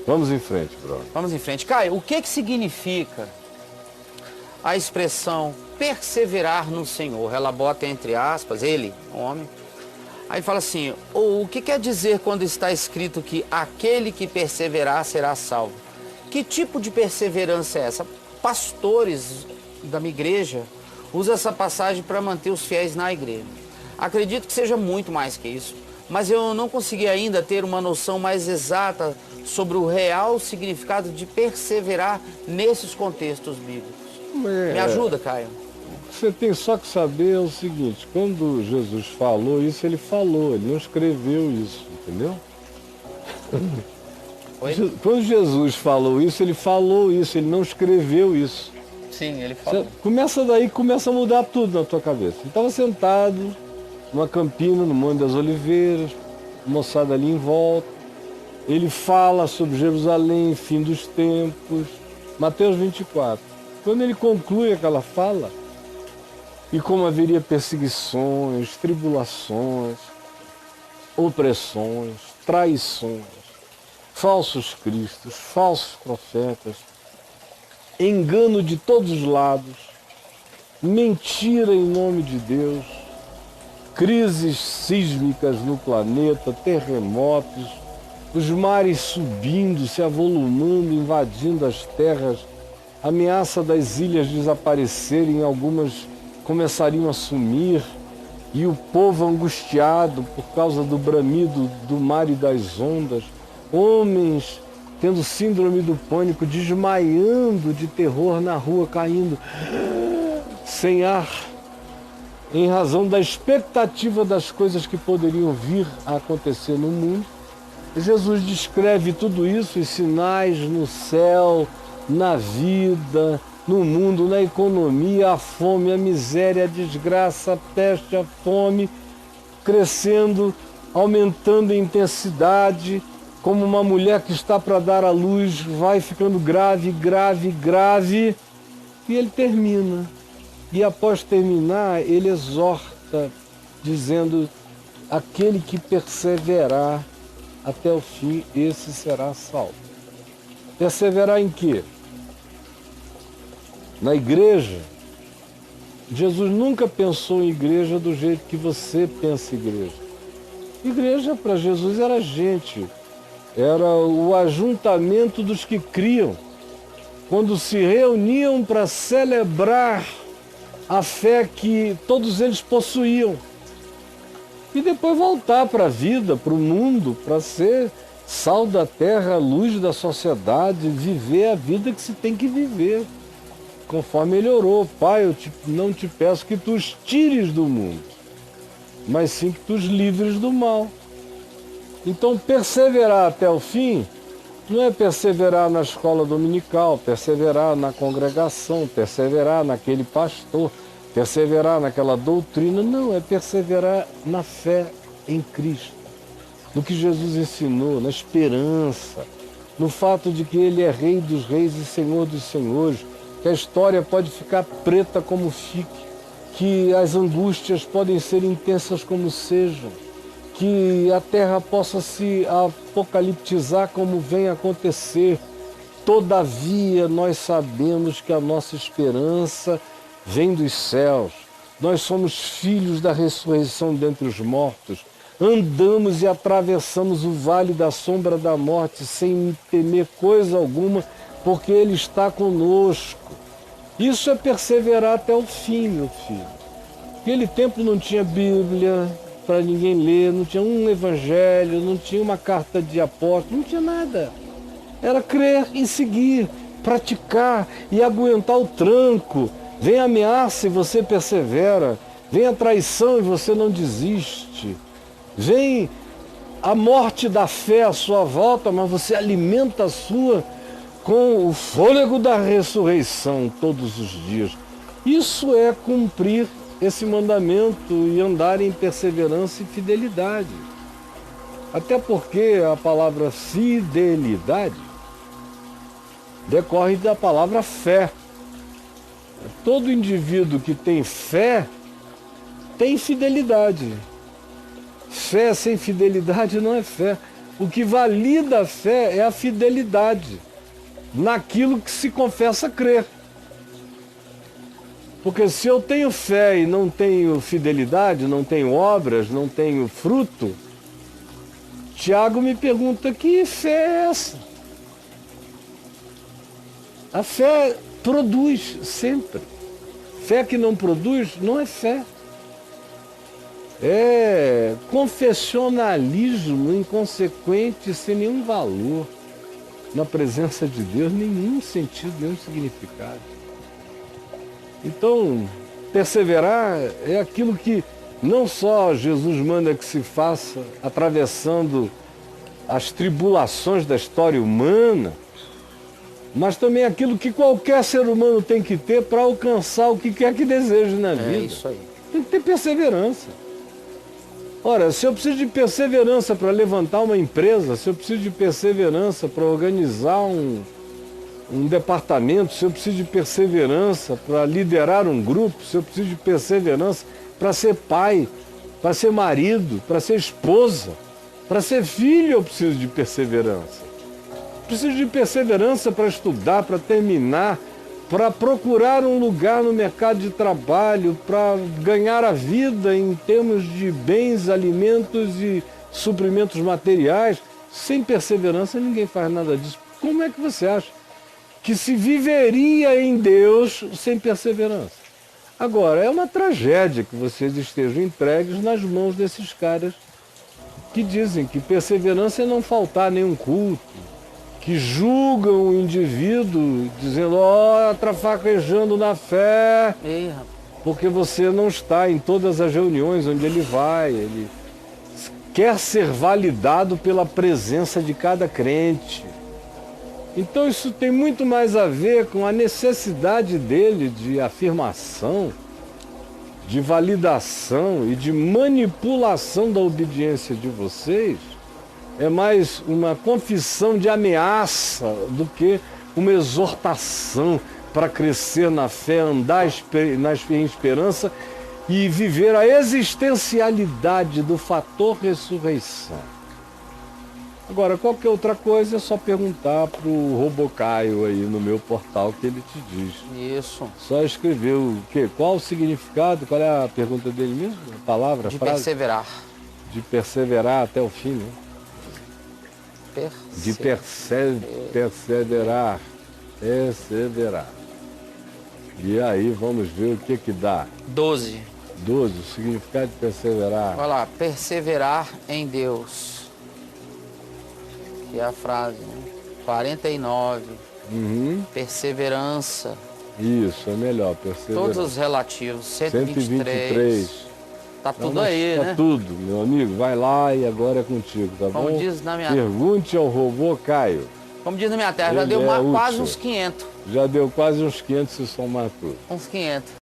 Vamos em frente, brother. Vamos em frente. Caio, o que significa a expressão perseverar no Senhor? Ela bota entre aspas, ele, homem. Aí fala assim, o que quer dizer quando está escrito que aquele que perseverar será salvo? Que tipo de perseverança é essa? Pastores da minha igreja usam essa passagem para manter os fiéis na igreja. Acredito que seja muito mais que isso, mas eu não consegui ainda ter uma noção mais exata sobre o real significado de perseverar nesses contextos bíblicos. Me ajuda, Caio? Você tem só que saber o seguinte, quando Jesus falou isso, ele falou, ele não escreveu isso, entendeu? Oi? Quando Jesus falou isso, ele não escreveu isso. Sim, ele falou. Começa daí, começa a mudar tudo na tua cabeça. Ele estava sentado numa campina, no Monte das Oliveiras, moçada ali em volta. Ele fala sobre Jerusalém, fim dos tempos, Mateus 24. Quando ele conclui aquela fala, e como haveria perseguições, tribulações, opressões, traições, falsos cristos, falsos profetas, engano de todos os lados, mentira em nome de Deus, crises sísmicas no planeta, terremotos, os mares subindo, se avolumando, invadindo as terras, ameaça das ilhas desaparecerem, algumas começariam a sumir, e o povo angustiado por causa do bramido do mar e das ondas, homens tendo síndrome do pânico, desmaiando de terror na rua, caindo sem ar, em razão da expectativa das coisas que poderiam vir a acontecer no mundo. Jesus descreve tudo isso, os sinais no céu, na vida, no mundo, na economia, a fome, a miséria, a desgraça, a peste, a fome, crescendo, aumentando em intensidade, como uma mulher que está para dar à luz, vai ficando grave, grave, grave, e ele termina. E após terminar, ele exorta, dizendo, aquele que perseverar até o fim, esse será salvo. Perseverar em quê? Na igreja. Jesus nunca pensou em igreja do jeito que você pensa em igreja. Igreja para Jesus era gente, era o ajuntamento dos que criam, quando se reuniam para celebrar a fé que todos eles possuíam. E depois voltar para a vida, para o mundo, para ser sal da terra, luz da sociedade, viver a vida que se tem que viver. Conforme ele orou, Pai, eu não te peço que tu os tires do mundo, mas sim que tu os livres do mal. Então perseverar até o fim não é perseverar na escola dominical, perseverar na congregação, perseverar naquele pastor, perseverar naquela doutrina, não, é perseverar na fé em Cristo, no que Jesus ensinou, na esperança, no fato de que Ele é Rei dos Reis e Senhor dos Senhores, que a história pode ficar preta como fique, que as angústias podem ser intensas como sejam, que a terra possa se apocaliptizar como vem acontecer. Todavia, nós sabemos que a nossa esperança vem dos céus. Nós somos filhos da ressurreição dentre os mortos. Andamos e atravessamos o vale da sombra da morte sem temer coisa alguma, porque Ele está conosco. Isso é perseverar até o fim, meu filho. Naquele tempo não tinha Bíblia para ninguém ler, não tinha um evangelho, não tinha uma carta de apóstolo, não tinha nada. Era crer e seguir, praticar e aguentar o tranco. Vem a ameaça e você persevera. Vem a traição e você não desiste. Vem a morte da fé à sua volta, mas você alimenta a sua com o fôlego da ressurreição todos os dias. Isso é cumprir esse mandamento e andar em perseverança e fidelidade. Até porque a palavra fidelidade decorre da palavra fé. Todo indivíduo que tem fé tem fidelidade. Fé sem fidelidade não é fé. O que valida a fé é a fidelidade naquilo que se confessa crer. Porque se eu tenho fé e não tenho fidelidade, não tenho obras, não tenho fruto, Tiago me pergunta: que fé é essa? A fé produz sempre. Fé que não produz não é fé. É confessionalismo inconsequente, sem nenhum valor. Na presença de Deus, nenhum sentido, nenhum significado. Então, perseverar é aquilo que não só Jesus manda que se faça atravessando as tribulações da história humana, mas também aquilo que qualquer ser humano tem que ter para alcançar o que quer que deseje na vida. É isso aí. Tem que ter perseverança. Ora, se eu preciso de perseverança para levantar uma empresa, se eu preciso de perseverança para organizar um departamento, se eu preciso de perseverança para liderar um grupo, se eu preciso de perseverança para ser pai, para ser marido, para ser esposa, para ser filho, eu preciso de perseverança. Preciso de perseverança para estudar, para terminar, para procurar um lugar no mercado de trabalho, para ganhar a vida em termos de bens, alimentos e suprimentos materiais. Sem perseverança ninguém faz nada disso. Como é que você acha que se viveria em Deus sem perseverança? Agora, é uma tragédia que vocês estejam entregues nas mãos desses caras que dizem que perseverança é não faltar nenhum culto, que julgam o indivíduo dizendo: ó, trafaquejando na fé, porque você não está em todas as reuniões onde ele vai, ele quer ser validado pela presença de cada crente. Então isso tem muito mais a ver com a necessidade dele de afirmação, de validação e de manipulação da obediência de vocês. É mais uma confissão de ameaça do que uma exortação para crescer na fé, andar em esperança e viver a existencialidade do fator ressurreição. Agora, qualquer outra coisa é só perguntar para o Robocaio aí no meu portal que ele te diz. Isso. Só escrever o quê? Qual o significado? Qual é a pergunta dele mesmo? A palavra, a de frase? perseverar. De perseverar até o fim, né? De perseverar. Perseverar. E aí vamos ver o que que dá. 12. 12, o significado de perseverar. Olha lá, perseverar em Deus. Que é a frase, né? 49. Perseverança. Isso, é melhor, perseverar. Todos os relativos, 123. Tá tudo aí, né? Tá tudo, meu amigo. Vai lá e agora é contigo, tá bom? Como diz na minha... Pergunte ao Robocaio. Como diz na minha terra, já Ele deu é quase útil. uns 500. Já deu quase uns 500 se somar tudo. Uns 500.